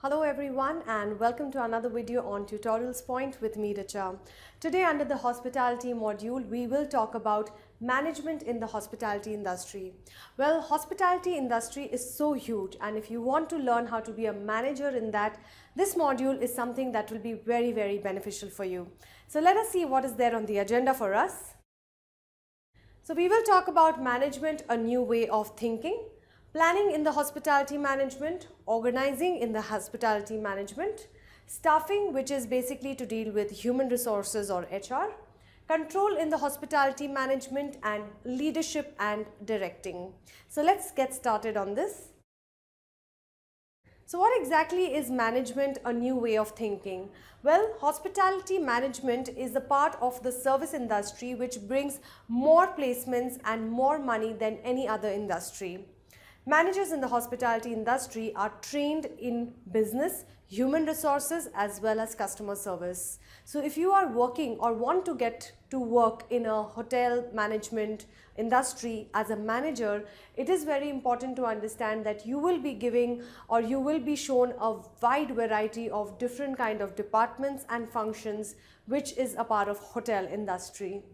Hello everyone and welcome to another video on Tutorials Point with me, Richa. Today under the hospitality module, we will talk about management in the hospitality industry. Well, hospitality industry is so huge, and if you want to learn how to be a manager in that, this module is something that will be very beneficial for you. So let us see what is there on the agenda for us. So we will talk about management, a new way of thinking, planning in the hospitality management, organizing in the hospitality management, staffing, which is basically to deal with human resources or HR, control in the hospitality management, and leadership and directing. So let's get started on this. So what exactly is management, a new way of thinking? Well, hospitality management is a part of the service industry which brings more placements and more money than any other industry. Managers in the hospitality industry are trained in business, human resources as well as customer service. So if you are working or want to get to work in a hotel management industry as a manager, it is very important to understand that you will be giving or you will be shown a wide variety of different kind of departments and functions which is a part of hotel industry.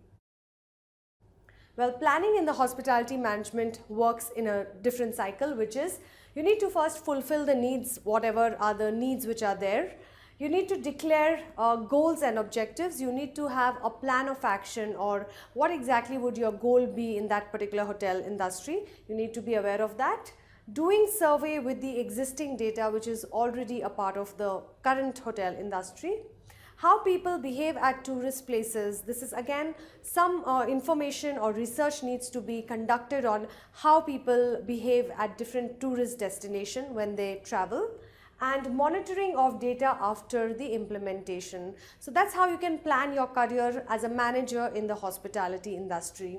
Well, planning in the hospitality management works in a different cycle, which is you need to first fulfill the needs, whatever are the needs which are there. You need to declare goals and objectives. You need to have a plan of action, or what exactly would your goal be in that particular hotel industry. You need to be aware of that. Doing survey with the existing data which is already a part of the current hotel industry. How people behave at tourist places. This is again some information or research needs to be conducted on how people behave at different tourist destinations when they travel, and monitoring of data after the implementation. So that's how you can plan your career as a manager in the hospitality industry.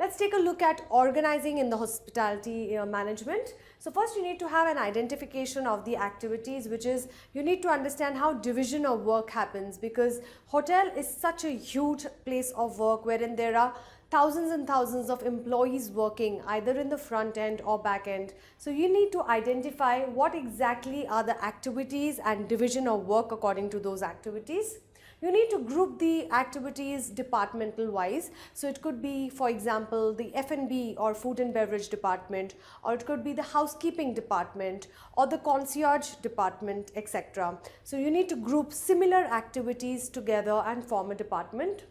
Let's take a look at organizing in the hospitality management. So first you need to have an identification of the activities, which is you need to understand how division of work happens, because hotel is such a huge place of work wherein there are thousands and thousands of employees working either in the front end or back end. So you need to identify what exactly are the activities and division of work according to those activities. You need to group the activities departmental wise. So it could be, for example, the F&B or food and beverage department, or it could be the housekeeping department or the concierge department, etc. So you need to group similar activities together and form a department.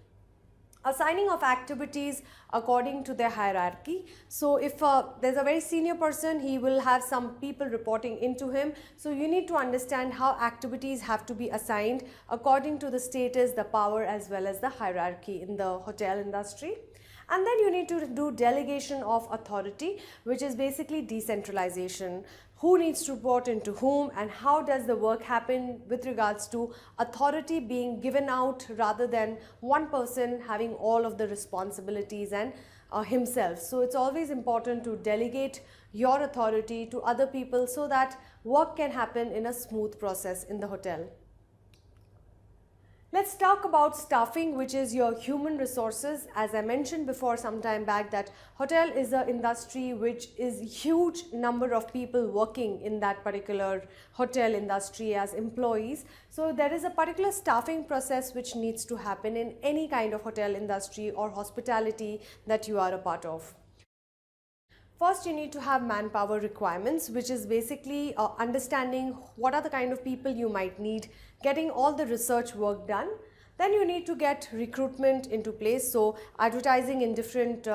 Assigning of activities according to their hierarchy. So if there's a very senior person, he will have some people reporting into him. So you need to understand how activities have to be assigned according to the status, the power as well as the hierarchy in the hotel industry. And then you need to do delegation of authority, which is basically decentralization. Who needs to report into whom, and how does the work happen with regards to authority being given out rather than one person having all of the responsibilities and himself. So it's always important to delegate your authority to other people so that work can happen in a smooth process in the hotel. Let's talk about staffing, which is your human resources. As I mentioned before some time back, that hotel is an industry which is huge number of people working in that particular hotel industry as employees. So there is a particular staffing process which needs to happen in any kind of hotel industry or hospitality that you are a part of. First, you need to have manpower requirements, which is basically understanding what are the kind of people you might need, getting all the research work done. Then you need to get recruitment into place, so advertising in different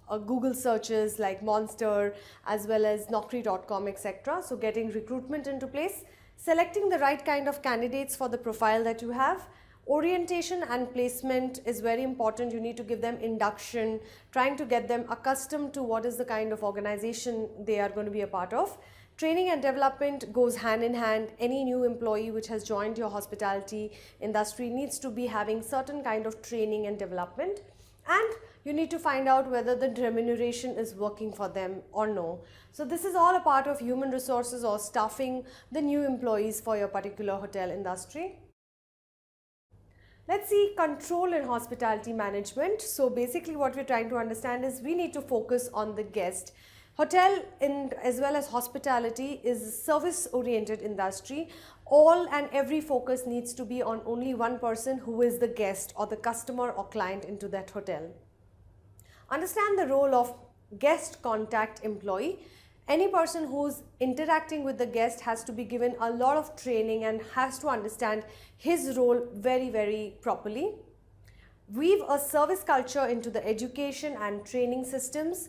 Google searches like Monster as well as Naukri.com, etc. So getting recruitment into place, selecting the right kind of candidates for the profile that you have. Orientation and placement is very important. You need to give them induction, trying to get them accustomed to what is the kind of organization they are going to be a part of. Training and development goes hand in hand. Any new employee which has joined your hospitality industry needs to be having certain kind of training and development. And you need to find out whether the remuneration is working for them or no. So this is all a part of human resources or staffing the new employees for your particular hotel industry. Let's see control in hospitality management. So basically what we're trying to understand is we need to focus on the guest. Hotel as well as hospitality is a service-oriented industry. All and every focus needs to be on only one person, who is the guest or the customer or client into that hotel. Understand the role of guest contact employee. Any person who's interacting with the guest has to be given a lot of training and has to understand his role very, very properly. Weave a service culture into the education and training systems.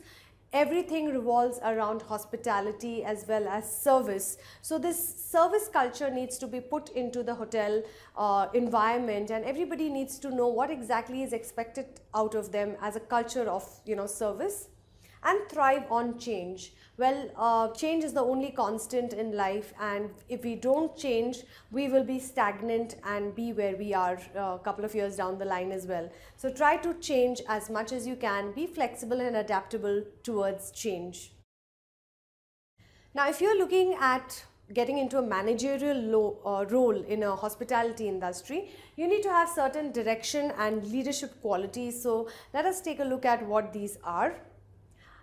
Everything revolves around hospitality as well as service. So this service culture needs to be put into the hotel environment, and everybody needs to know what exactly is expected out of them as a culture of service. And thrive on change. Well, change is the only constant in life, and if we don't change, we will be stagnant and be where we are a couple of years down the line as well. So try to change as much as you can. Be flexible and adaptable towards change. Now, if you're looking at getting into a managerial role in a hospitality industry, you need to have certain direction and leadership qualities. So let us take a look at what these are.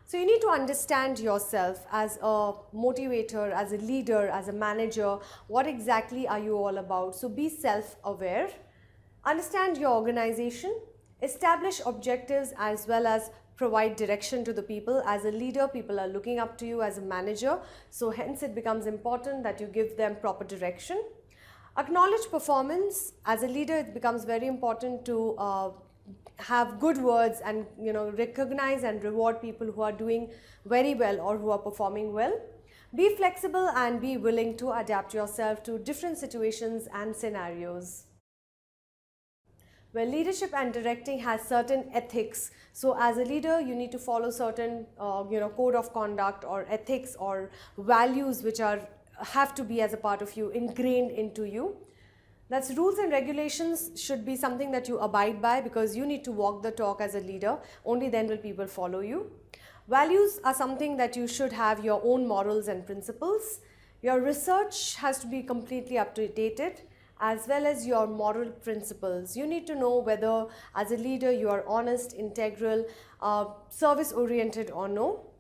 So you need to understand yourself as a motivator, as a leader, as a manager. What exactly are you all about? So be self-aware. Understand your organization. Establish objectives as well as provide direction to the people. As a leader, people are looking up to you as a manager. So hence it becomes important that you give them proper direction. Acknowledge performance. As a leader, it becomes very important to have good words and recognize and reward people who are doing very well or who are performing well. Be flexible and be willing to adapt yourself to different situations and scenarios. Well, leadership and directing has certain ethics. So as a leader, you need to follow certain code of conduct or ethics or values which have to be as a part of you, ingrained into you. That's rules and regulations should be something that you abide by, because you need to walk the talk as a leader. Only then will people follow you. Values are something that you should have your own morals and principles. Your research has to be completely up to date, as well as your moral principles. You need to know whether as a leader you are honest, integral, service oriented or no.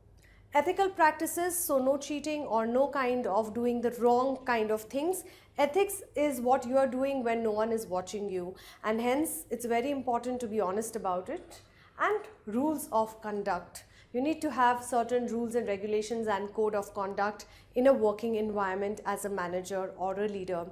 Ethical practices, so no cheating or no kind of doing the wrong kind of things. Ethics is what you are doing when no one is watching you, and hence it's very important to be honest about it. And rules of conduct. You need to have certain rules and regulations and code of conduct in a working environment as a manager or a leader.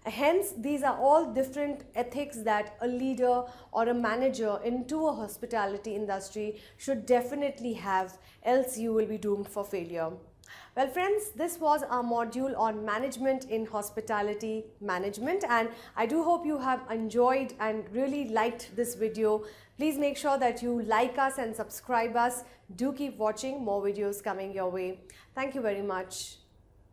Hence, these are all different ethics that a leader or a manager into a hospitality industry should definitely have, else you will be doomed for failure. Well friends, this was our module on management in hospitality management, and I do hope you have enjoyed and really liked this video. Please make sure that you like us and subscribe us. Do keep watching, more videos coming your way. Thank you very much.